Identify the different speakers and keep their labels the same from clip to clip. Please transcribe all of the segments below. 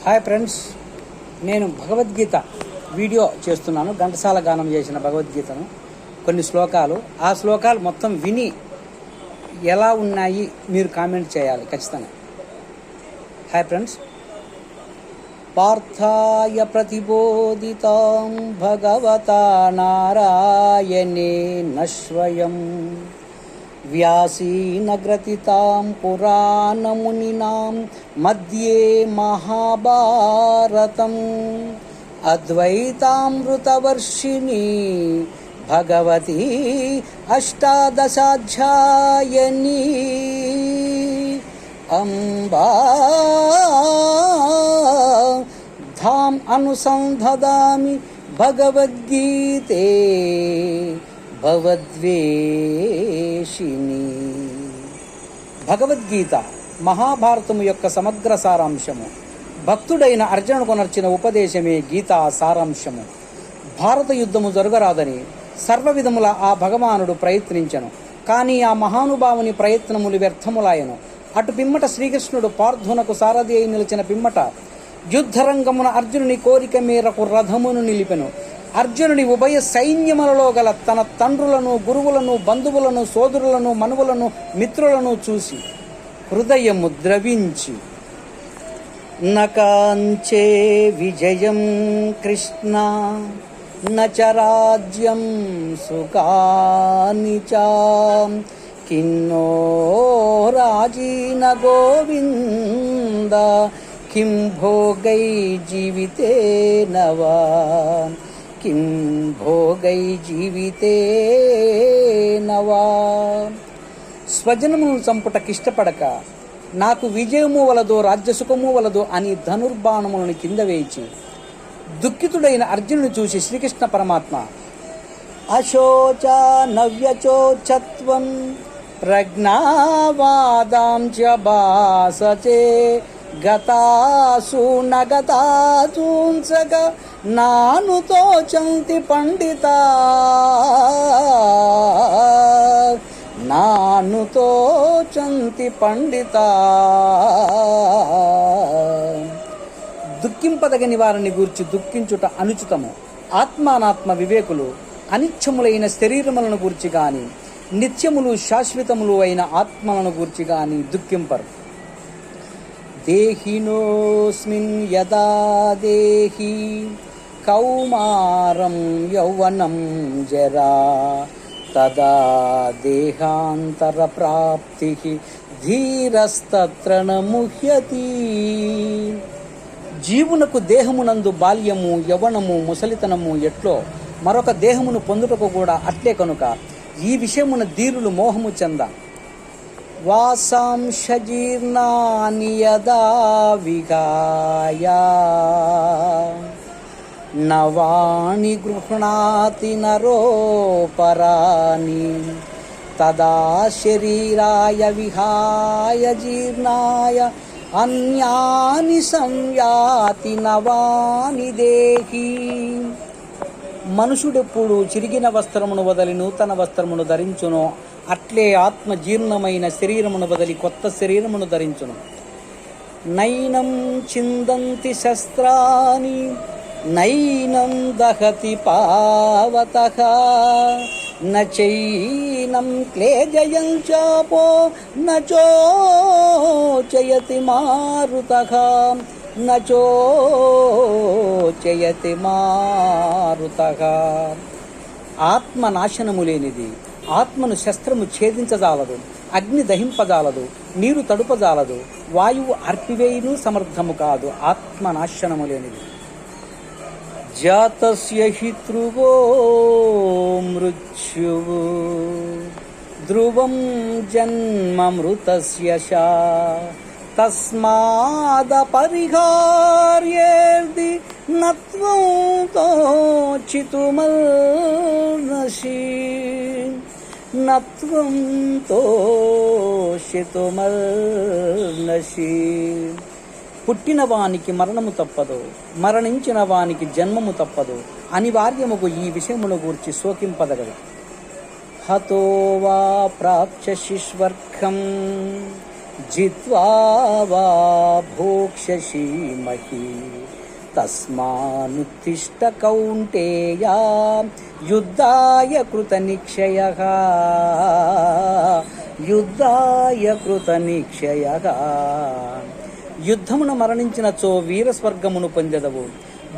Speaker 1: Hi friends, నేను Bhagavad Gita video చేస్తున్నాను. ఘంటసాల గానం చేసిన భగవద్గీతను కొన్ని శ్లోకాలు, ఆ శ్లోకాలు మొత్తం విని ఎలా ఉన్నాయి మీరు కామెంట్ చేయాలి ఖచ్చితంగా. హాయ్ ఫ్రెండ్స్, పార్థాయ ప్రతిబోధితాం భగవతా నారాయణేన స్వయం వ్యాసేన గ్రథితాం పురాణమునినాం మధ్యే మహాభారతం అద్వైతామృతవర్షిణి భగవతి అష్టాదశాధ్యాయని అంబా ధాం అనుసంధదామి భగవద్గీతే భవద్వేషిణి. భగవద్గీత మహాభారతము యొక్క సమగ్ర సారాంశము. భక్తుడైన అర్జునుడు కొనర్చిన ఉపదేశమే గీతా సారాంశము. భారత యుద్ధము జరగరాదని సర్వవిధముల ఆ భగవానుడు ప్రయత్నించను, కానీ ఆ మహానుభావుని ప్రయత్నములు వ్యర్థములాయను. అటు పిమ్మట శ్రీకృష్ణుడు పార్థునకు సారథి అయి నిలిచిన పిమ్మట యుద్ధరంగమున అర్జునుని కోరిక మేరకు రథమును నిలిపెను. అర్జునుని ఉభయ సైన్యములలో గల తన తండ్రులను, గురువులను, బంధువులను, సోదరులను, మనువులను, మిత్రులను చూసి హృదయము ద్రవించి నకాంచే విజయం కృష్ణ నచ రాజ్యం సుఖాని చ కిన్నో రాజీన గోవింద కిం భోగై జీవితేన వా కిం భోగై జీవితేన వా. స్వజనమును చంపుటకిష్టపడక నాకు విజయము వలదో రాజ్యసుఖము వలదో అని ధనుర్బాణములను కింద వేయించి దుఃఖితుడైన అర్జునుని చూసి శ్రీకృష్ణ పరమాత్మ అశోచ నవ్యచోచత్వం ప్రజ్ఞావాదాం చ భాసతే గతాసు నగతాచూంసగ నాను తోచంతి పండిత నాను తోచంతి పండిత. దుఃఖింపదగని వారిని గూర్చి దుఃఖించుట అనుచితము. ఆత్మానాత్మ వివేకులు అనిత్యములైన శరీరములను గూర్చి గాని నిత్యములు శాశ్వతములు అయిన ఆత్మలను గూర్చి గాని దుఃఖింపరు. దేహినోస్మిన్ యదా దేహి కౌమారం యౌవనం జరా తదా దేహాంతర ప్రాప్తి ధీరస్తత్ర న ముహ్యతి. జీవునకు దేహమునందు బాల్యము, యవ్వనము, ముసలితనము ఎట్లో మరొక దేహమును పొందుటకు కూడా అట్లే కనుక ఈ విషయమున ధీరులు మోహము చెంద. వాసాంశజీర్ణాని యదా విగాయ నవాణి గృహ్ణాతి నరోపరాని తదా శరీరాయ విహాయ జీర్ణాయ అన్యాని సంయాతి నవాని దేహి. మనుషుడెప్పుడు చిరిగిన వస్త్రమును వదలి నూతన వస్త్రమును ధరించును, అట్లే ఆత్మ జీర్ణమైన శరీరమును వదలి కొత్త శరీరమును ధరించును. నైనం చిందంతి శస్త్రాని నైనం దహతి పావతః నచైనం క్లేజయం చాపో నచోచయతి మారుతః నచోచయతి మారుతః. ఆత్మ నాశనము లేనిది. ఆత్మను శస్త్రము ఛేదించజాలదు, అగ్ని దహింపజాలదు, నీరు తడుపజాలదు, వాయువు అర్పివేయును సమర్థము కాదు. ఆత్మ నాశనము లేనిది. జాతస్య హి ధ్రువో మృత్యువు ధ్రువం జన్మ మృతస్య శా తస్మాదపరిహార్యేర్ది నత్వం తోచితుమర్నసి నత్వం తోషితుమర్నసి. పుట్టిన వానికి మరణము తప్పదు, మరణించిన వానికి జన్మము తప్పదు. అనివార్యముకు ఈ విషయమును గూర్చి శోకింపదగదు. హతో వా ప్రాప్య శిష్వర్గం జిత్వా వా భోక్ష్యసి మహీ తస్మానుత్తిష్ట కౌంటేయ యుద్ధాయ కృత నిక్షయః యుద్ధాయ కృత నిక్షయః. యుద్ధమును మరణించినచో వీరస్వర్గమును పొందెదవు,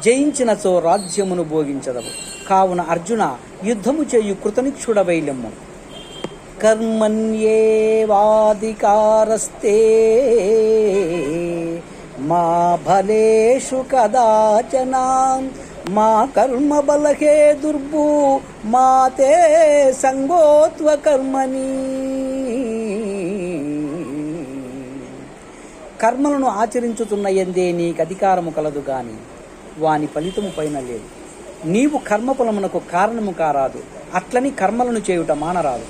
Speaker 1: జయించినచో రాజ్యమును భోగించదవు. కావున అర్జున, యుద్ధము చేయు కృతనిక్షుడవైలెమ్ము. కర్మణ్యేవాధికారస్తే మా ఫలేషు కదాచన మా కర్మ బలహే దుర్భూ మా తే సంగోత్వ కర్మణి. కర్మలను ఆచరించుతున్న ఎందే నీకు అధికారము కలదు గాని వాని ఫలితము పైన లేదు. నీవు కర్మఫలమునకు కారణము కారాదు, అట్లని కర్మలను చేయుట మానరాదు.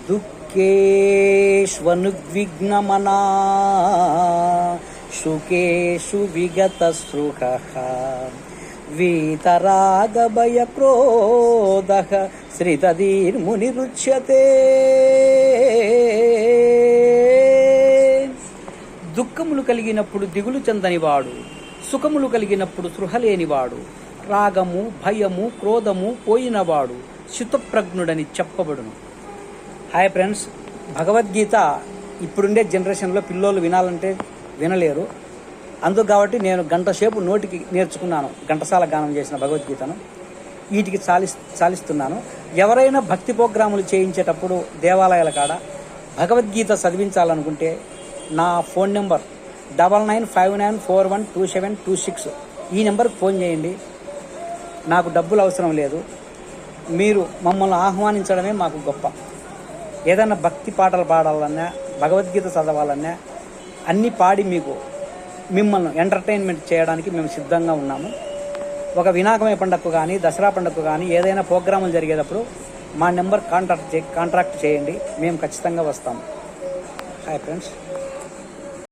Speaker 1: దుఃఖేష్వనుద్విగ్నమనా సుఖేషు విగత స్పృహః వీతరాగభయ క్రోధః శ్రితధీర్మునిరుచ్యతే. దుఃఖములు కలిగినప్పుడు దిగులు చెందనివాడు, సుఖములు కలిగినప్పుడు స్పృహ లేనివాడు, రాగము భయము క్రోధము పోయినవాడు శుతప్రజ్ఞుడని చెప్పబడును. హాయ్ ఫ్రెండ్స్, భగవద్గీత ఇప్పుడుండే జనరేషన్లో పిల్లోళ్ళు వినాలంటే వినలేరు. అందుకు కాబట్టి నేను గంట సేపు నోటికి నేర్చుకున్నాను, ఘంటసాల గానం చేసిన భగవద్గీతను వీటికి చాలిస్తున్నాను. ఎవరైనా భక్తి ప్రోగ్రాములు చేయించేటప్పుడు దేవాలయాల కాడ భగవద్గీత చదివించాలనుకుంటే నా ఫోన్ నెంబర్ 9959412726 ఈ నెంబర్కి ఫోన్ చేయండి. నాకు డబ్బులు అవసరం లేదు, మీరు మమ్మల్ని ఆహ్వానించడమే మాకు గొప్ప. ఏదైనా భక్తి పాటలు పాడాలన్నా భగవద్గీత చదవాలన్నా అన్నీ పాడి మిమ్మల్ని ఎంటర్టైన్మెంట్ చేయడానికి మేము సిద్ధంగా ఉన్నాము. ఒక వినాయకమయ పండుగకు కానీ దసరా పండుగకు కానీ ఏదైనా ప్రోగ్రాములు జరిగేటప్పుడు మా నెంబర్ కాంట్రాక్ట్ చేయండి, మేము ఖచ్చితంగా వస్తాము. Hi friends.